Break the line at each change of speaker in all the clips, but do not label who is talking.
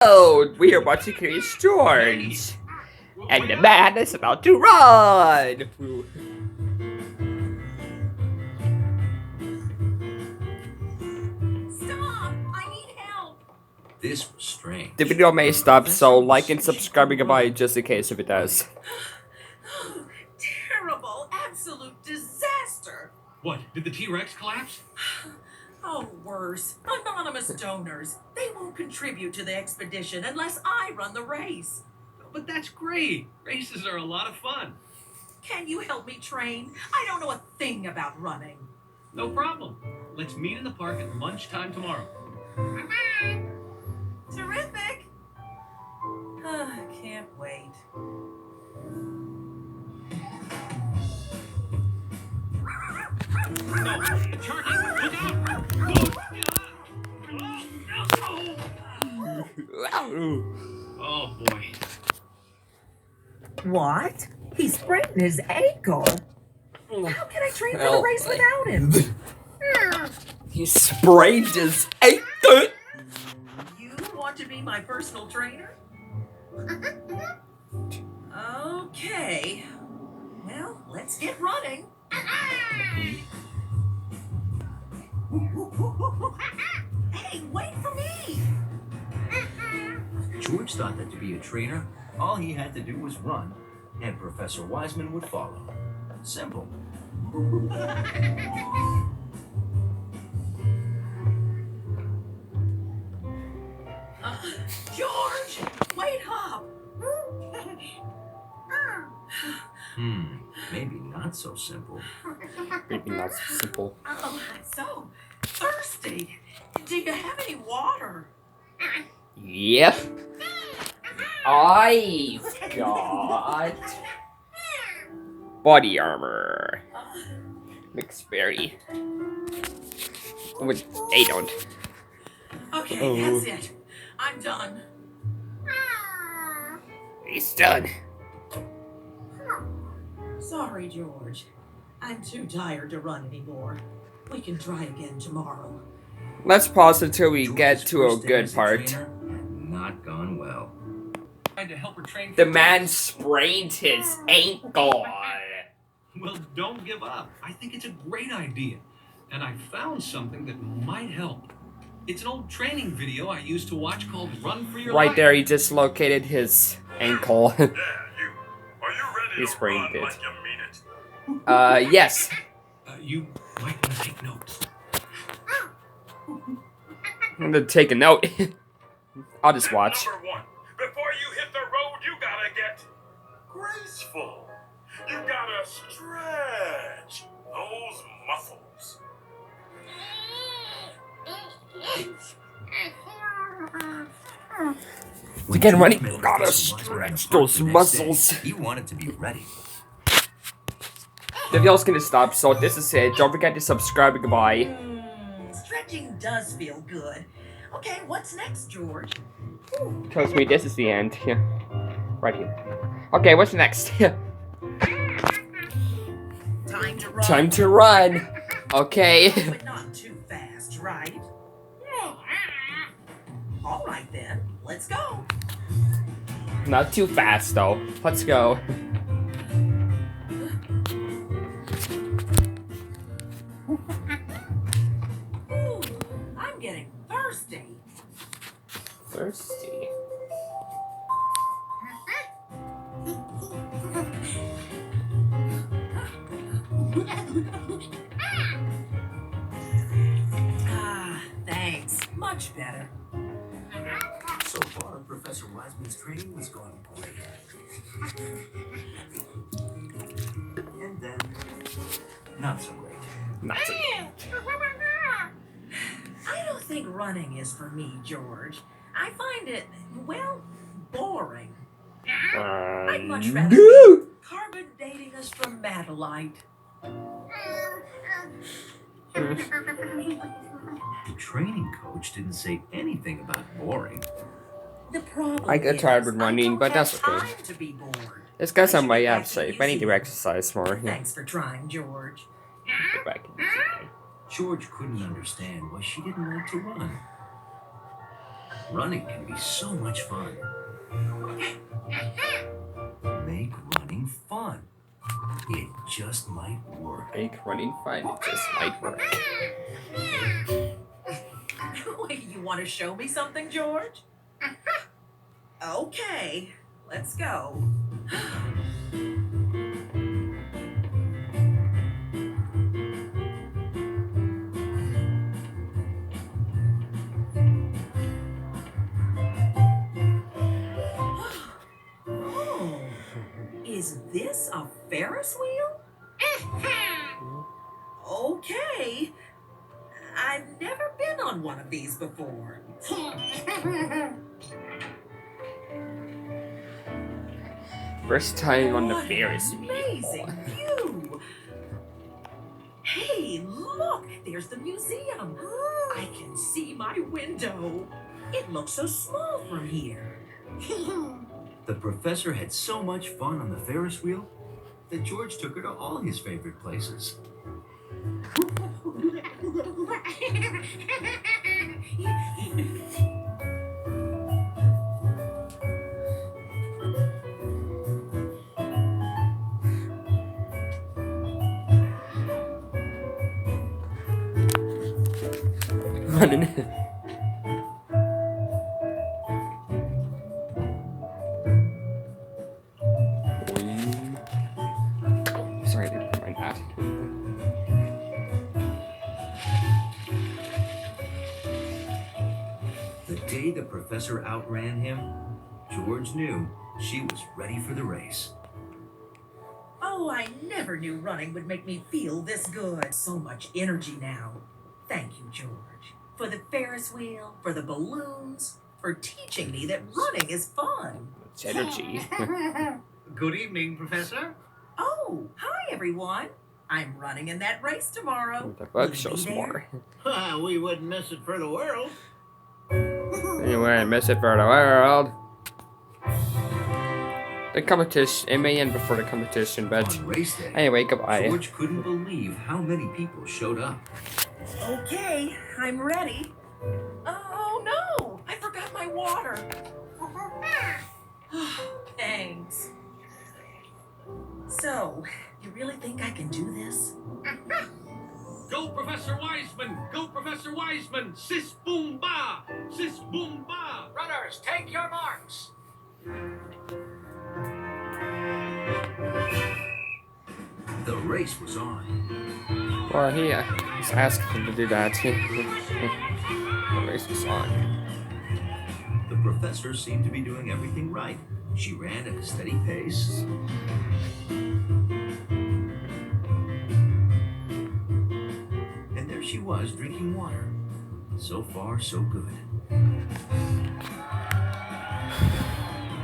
Oh, we are watching Curious George, and the man is about to run.
Stop! I need help.
This was strange.
The video may stop, so like and subscribe and goodbye just in case if it does.
Terrible, absolute disaster.
What, did the T-Rex collapse?
Oh, worse. Anonymous donors. They won't contribute to the expedition unless I run the race.
But that's great. Races are a lot of fun.
Can you help me train? I don't know a thing about running.
No problem. Let's meet in the park at lunchtime tomorrow.
Terrific. Can't wait.
No, Charlie, look out! Oh, boy.
What? He sprained his ankle. How can I train for the race without him?
He sprained his ankle.
You want to be my personal trainer? Okay. Well, let's get running. Hey, wait for me!
George thought that to be a trainer, all he had to do was run, and Professor Wiseman would follow. Simple.
George, wait up!
Maybe not so simple.
Maybe not so simple.
Oh, I'm so thirsty. Do you have any water?
Yep. I've got body armor. McSperry. Which they don't.
Okay, that's it. I'm done.
He's done.
Sorry, George. I'm too tired to run anymore. We can try again tomorrow.
Let's pause until we get
George's
to a
first day
good
as
part.
trainer had not gone well.
Trying to help her train.
The man sprained his ankle.
Well, don't give up. I think it's a great idea. And I found something that might help. It's an old training video I used to watch called Run for Your Life.
Right there, he dislocated his ankle.
Yeah, you. Are you ready
He
to
sprained
run
it.
like you mean it?
Yes.
You might want to take notes.
I'm gonna take a note. I'll just watch.
Number one, before you hit the road, you gotta get graceful. You gotta stretch those muscles.
To get
George
ready,
met
you gotta
Professor Wiseman in the
stretch
park
those
the next
muscles.
day, He wanted to be ready.
The video's gonna stop, so this is it. Don't forget to subscribe and goodbye.
Stretching does feel good. Okay, what's next, George?
Trust me, this is the end. Yeah. Right here. Okay, what's next?
Time to run.
Time to run. Okay.
But not too fast, right? All right then, let's go.
Not too fast though. Let's go.
Ooh, I'm getting thirsty.
Thirsty.
Thanks. Much better.
So far, Professor Wiseman's training was going great. And then, not so great.
Not so.
I don't think running is for me, George. I find it, well, boring. I'd much rather be carbon dating a stromatolite.
The training coach didn't say anything about boring.
The problem
I get tired
is,
with running,
I don't
but that's
have
okay.
time to be bored.
Let's get
I
some
should
way
get
out
back to
safe. I need to
museum.
exercise more. Yeah.
Thanks for trying, George.
Get back in the
George couldn't understand why she didn't like to run. Running can be so much fun. Make running fun. It just might work.
Make running fun. It just might work.
Wait, you want to show me something, George? Okay, let's go. Oh, is this a Ferris wheel? Okay. I've never been on one of these before.
First time on the
What an
Ferris wheel.
amazing view! Hey, look! There's the museum. I can see my window. It looks so small from here.
The professor had so much fun on the Ferris wheel that George took her to all his favorite places.
Running. Sorry, I didn't mind that.
The day the professor outran him, George knew she was ready for the race.
Oh, I never knew running would make me feel this good. So much energy now. Thank you, George. For the Ferris wheel, for the balloons, for teaching me that running is fun.
It's energy.
Good evening, Professor.
Oh, hi, everyone. I'm running in that race tomorrow.
The
Will
book
you
shows
be there?
more.
We wouldn't miss it for the world.
Anyway, I miss it for the world. The competition, it may end before the competition, but
On race day,
anyway, goodbye.
George couldn't believe how many people showed up.
Okay, I'm ready. Oh, no! I forgot my water. Thanks. So, you really think I can do this?
Go, Professor Wiseman! Go, Professor Wiseman! Sis boom ba! Sis boom ba!
Runners, take your marks.
The race was on.
Well, he's asking him to do that. The race is on.
The professor seemed to be doing everything right. She ran at a steady pace. And there she was, drinking water. So far, so good.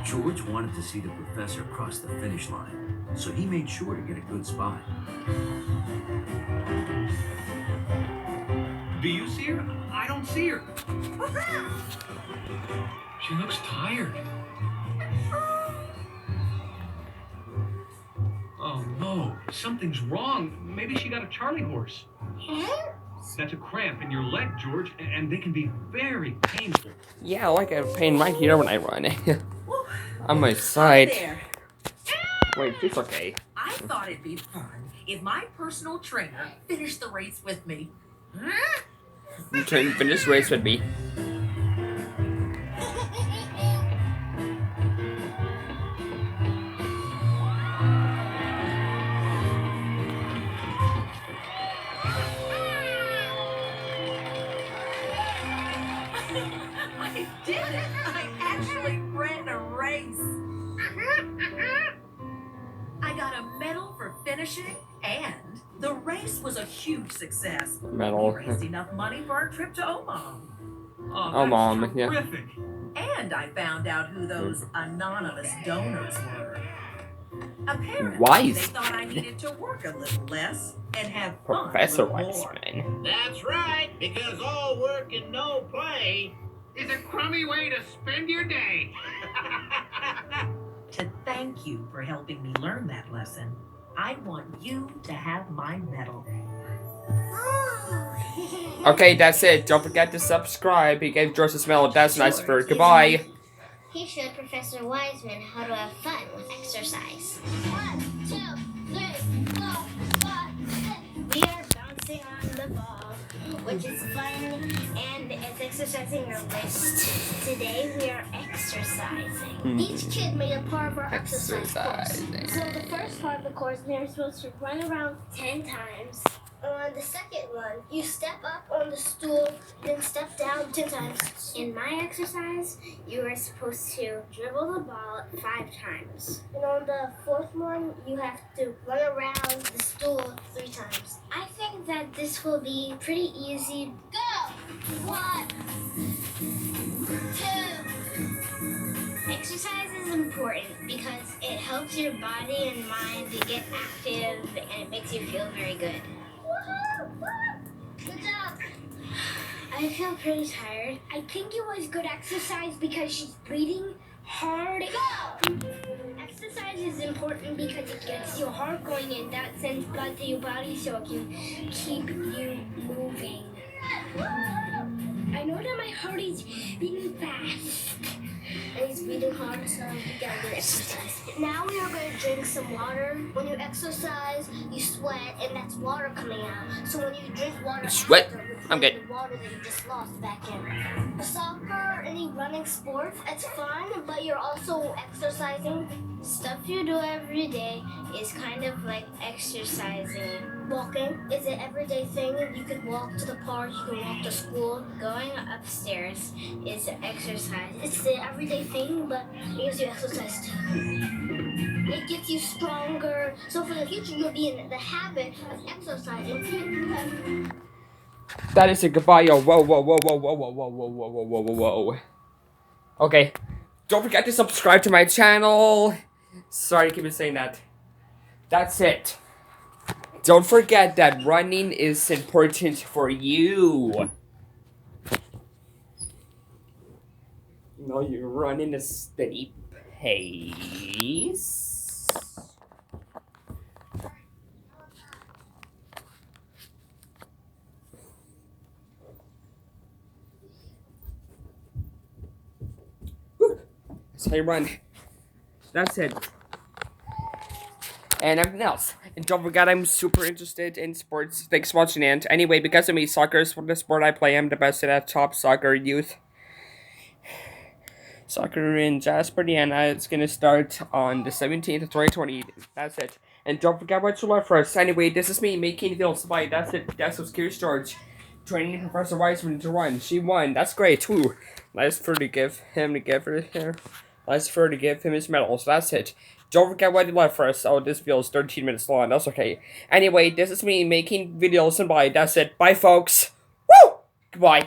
George wanted to see the professor cross the finish line, so he made sure to get a good spot.
Do you see her? I don't see her. She looks tired. Oh no, something's wrong. Maybe she got a Charlie horse. That's a cramp in your leg, George, and they can be very painful.
Yeah, like a pain right here when I run.
Whew.
On my
Hi
side.
there.
Wait, it's okay.
I thought it'd be fun if my personal trainer finished the race with me.
You trying to finish race with me.
I did it! I actually ran a race. I got a medal for finishing, and the race was a huge success.
Medal.
We raised enough money for our trip to Omaha.
Oh,
Oh, Mom,
that's
yeah.
terrific.
And I found out who those anonymous donors were. Apparently,
Wise.
they thought I needed to work a little less and have fun
Professor
a little more.
Wiseman.
That's right, because all work and no play is a crummy way to spend your day.
To thank you for helping me learn that lesson, I want you to have my medal.
Okay, that's it. Don't forget to subscribe. He gave George a smell. That's nice for goodbye.
He showed Professor Wiseman how to have fun with exercise. 1, 2, 3, 4, 5, 6. We are bouncing on the ball, which is fun and it's exercising your legs. Today we are exercising. Each kid made a part of our exercise course. So the first part of the course, they're supposed to run around 10 times. On the second one, you step up on the stool, then step down 10 times. In my exercise, you are supposed to dribble the ball 5 times. And on the fourth one, you have to run around the stool 3 times. I think that this will be pretty easy. Go! 1, 2. Exercise is important because it helps your body and mind to get active and it makes you feel very good. Good job. I feel pretty tired. I think it was good exercise because she's breathing hard. Go! Exercise is important because it gets your heart going and that sends blood to your body so it can keep you moving. I know that my heart is beating fast. And it's beating hard, so we gotta do exercise. Now we are going to drink some water. When you exercise, you sweat, and that's water coming out. So when you drink water,
Sweat?
after, you
I'm
put
good.
the water that you just lost back in. Soccer, any running sports, it's fun, but you're also exercising. Stuff you do every day is kind of like exercising. Walking is an everyday thing. You could walk to the park, you can walk to school. Going upstairs is exercise. It's the everyday thing, but it gives you exercise too. It gets you stronger. So for the future, you'll be in the habit of exercising.
That is a goodbye, yo. Whoa, whoa, whoa, whoa, whoa, whoa, whoa, whoa, whoa, whoa, whoa, whoa, whoa. Okay. Don't forget to subscribe to my channel. Sorry to keep saying that. That's it. Don't forget that running is important for you. You know, you're running a steady pace. Woo. That's how you run. That's it. And everything else. And don't forget, I'm super interested in sports. Thanks for watching, and anyway, because of me, soccer is the sport I play. I'm the best at top soccer youth. Soccer in Jasper, Indiana. It's gonna start on the 17th of 2020. That's it. And don't forget what you love first. Anyway, this is me making videos by. That's it. That's what's Curious George. Training Professor Wiseman to run. She won. That's great. Woo. Let's give him his medal. So that's it. Don't forget what you love first. Oh, this video is 13 minutes long. That's okay. Anyway, this is me making videos and bye. That's it. Bye, folks. Woo! Goodbye.